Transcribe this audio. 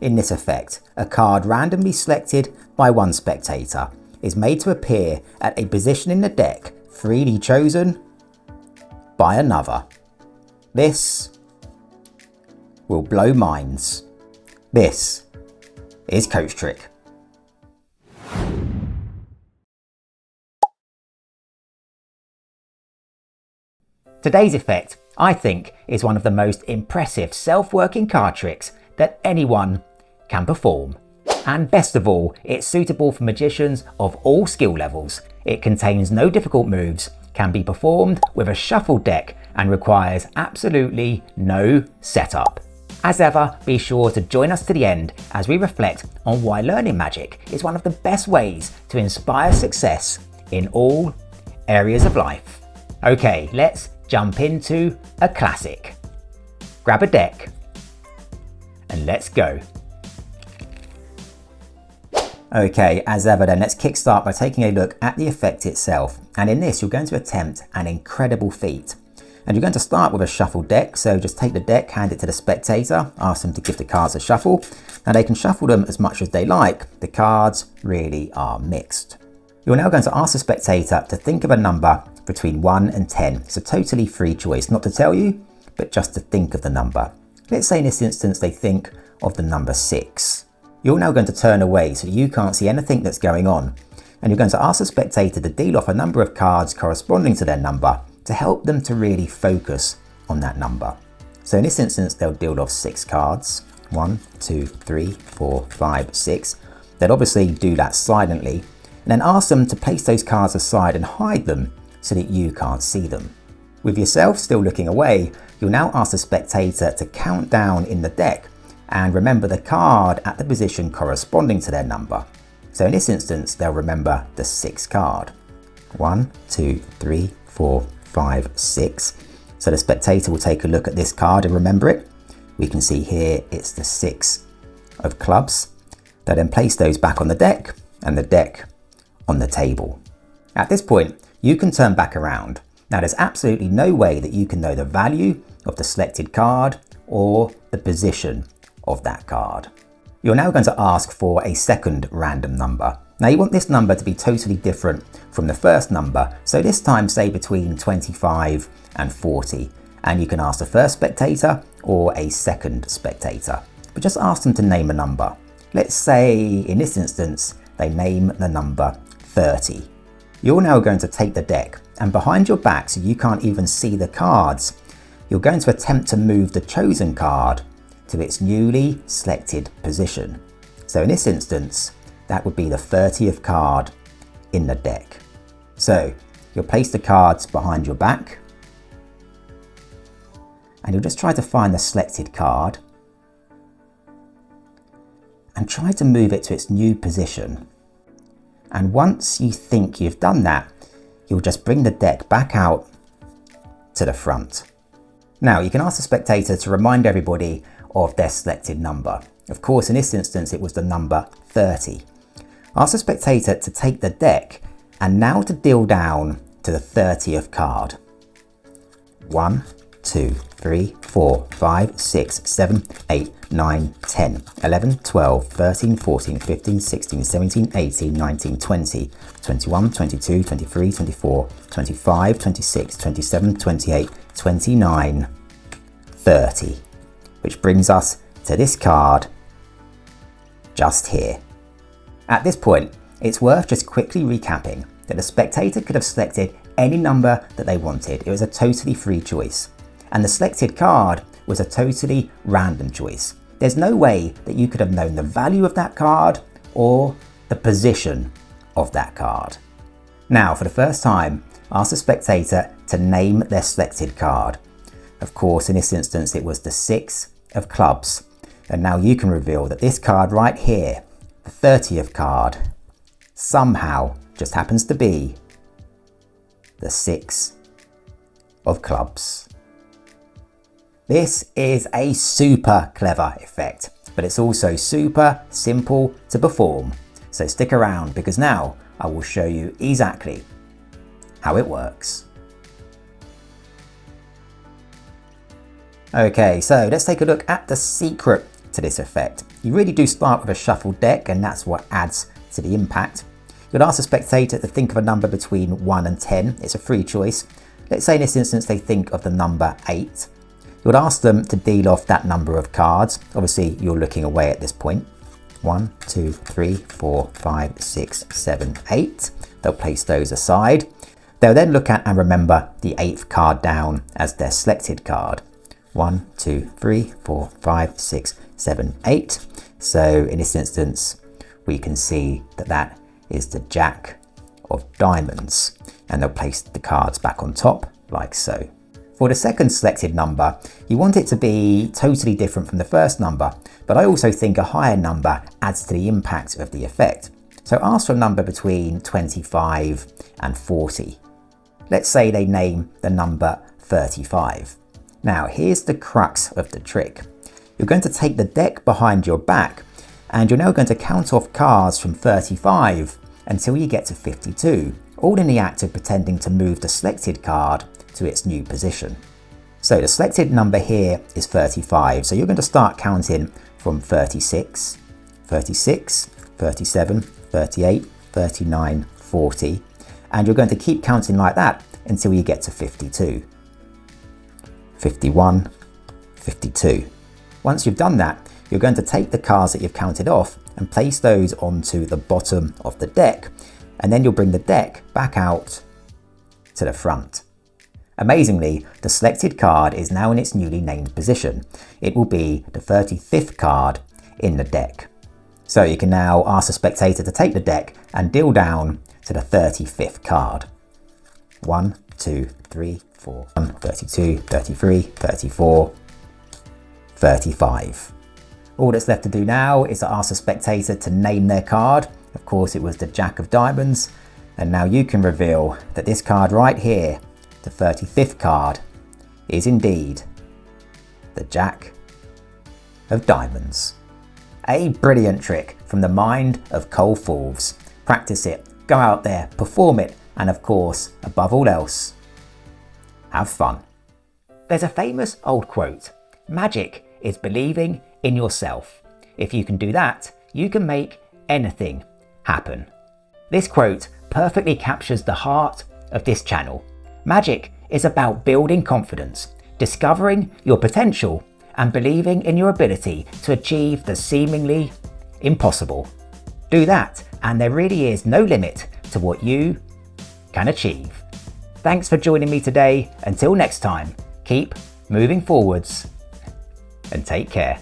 in this effect, a card randomly selected by one spectator is made to appear at a position in the deck freely chosen by another. This will blow minds. This is CoachTrick. Today's effect, I think, is one of the most impressive self-working card tricks that anyone can perform. And best of all, it's suitable for magicians of all skill levels. It contains no difficult moves, can be performed with a shuffled deck, and requires absolutely no setup. As ever, be sure to join us to the end as we reflect on why learning magic is one of the best ways to inspire success in all areas of life. Okay, let's jump into a classic. Grab a deck and let's go. Okay, as ever then, let's kickstart by taking a look at the effect itself. And in this, you're going to attempt an incredible feat. And you're going to start with a shuffled deck, so just take the deck, hand it to the spectator, ask them to give the cards a shuffle. Now they can shuffle them as much as they like, the cards really are mixed. You're now going to ask the spectator to think of a number between 1 and 10. It's a totally free choice, not to tell you, but just to think of the number. Let's say in this instance they think of the number 6. You're now going to turn away so you can't see anything that's going on, and you're going to ask the spectator to deal off a number of cards corresponding to their number to help them to really focus on that number. So in this instance they'll deal off 6 cards. 1, 2, 3, 4, 5, 6. They'll obviously do that silently, and then ask them to place those cards aside and hide them so that you can't see them. With yourself still looking away, you'll now ask the spectator to count down in the deck and remember the card at the position corresponding to their number. So in this instance, they'll remember the 6th card. 1, 2, 3, 4, 5, 6. So the spectator will take a look at this card and remember it. We can see here it's the 6 of clubs. They'll then place those back on the deck and the deck on the table. At this point, you can turn back around. Now there's absolutely no way that you can know the value of the selected card or the position of that card. You're now going to ask for a second random number. Now you want this number to be totally different from the first number, so this time say between 25 and 40, and you can ask the first spectator or a second spectator, but just ask them to name a number. Let's say in this instance they name the number 30. You're now going to take the deck, and behind your back so you can't even see the cards, you're going to attempt to move the chosen card to its newly selected position. So in this instance, that would be the 30th card in the deck. So you'll place the cards behind your back, and you'll just try to find the selected card and try to move it to its new position. And once you think you've done that, you'll just bring the deck back out to the front. Now you can ask the spectator to remind everybody of their selected number. Of course, in this instance, it was the number 30. Ask the spectator to take the deck and now to deal down to the 30th card. 1, 2, 3, 4, 5, 6, 7, 8, 9, 10, 11, 12, 13, 14, 15, 16, 17, 18, 19, 20, 21, 22, 23, 24, 25, 26, 27, 28, 29, 30. Which brings us to this card just here. At this point, it's worth just quickly recapping that the spectator could have selected any number that they wanted. It was a totally free choice. And the selected card was a totally random choice. There's no way that you could have known the value of that card or the position of that card. Now, for the first time, ask the spectator to name their selected card. Of course, in this instance, it was the 6 of clubs. And now you can reveal that this card right here, the 30th card, somehow just happens to be the 6 of clubs. This is a super clever effect, but it's also super simple to perform. So stick around because now I will show you exactly how it works. Okay, so let's take a look at the secret to this effect. You really do start with a shuffled deck, and that's what adds to the impact. You'd ask the spectator to think of a number between 1 and 10. It's a free choice. Let's say in this instance they think of the number 8. You would ask them to deal off that number of cards. Obviously you're looking away at this point. 1, 2, 3, 4, 5, 6, 7, 8. They'll place those aside. They'll then look at and remember the 8th card down as their selected card. 1, 2, 3, 4, 5, 6, 7, 8. So in this instance, we can see that that is the Jack of Diamonds, and they'll place the cards back on top like so. For the second selected number, you want it to be totally different from the first number, but I also think a higher number adds to the impact of the effect. So ask for a number between 25 and 40. Let's say they name the number 35. Now here's the crux of the trick. You're going to take the deck behind your back, and you're now going to count off cards from 35 until you get to 52, all in the act of pretending to move the selected card to its new position. So the selected number here is 35, so you're going to start counting from 36, 36, 37, 38, 39, 40, and you're going to keep counting like that until you get to 52. 51, 52. Once you've done that, you're going to take the cards that you've counted off and place those onto the bottom of the deck, and then you'll bring the deck back out to the front. Amazingly, the selected card is now in its newly named position. It will be the 35th card in the deck. So you can now ask the spectator to take the deck and deal down to the 35th card. 1, 2, 3, 4, 32, 33, 34, 35. All that's left to do now is to ask the spectator to name their card. Of course, it was the Jack of Diamonds. And now you can reveal that this card right here, the 35th card, is indeed the Jack of Diamonds. A brilliant trick from the mind of Karl Fulves. Practice it, go out there, perform it, and of course, above all else, have fun. There's a famous old quote, magic is believing in yourself. If you can do that, you can make anything happen. This quote perfectly captures the heart of this channel. Magic is about building confidence, discovering your potential, and believing in your ability to achieve the seemingly impossible. Do that, and there really is no limit to what you can achieve. Thanks for joining me today. Until next time, keep moving forwards and take care.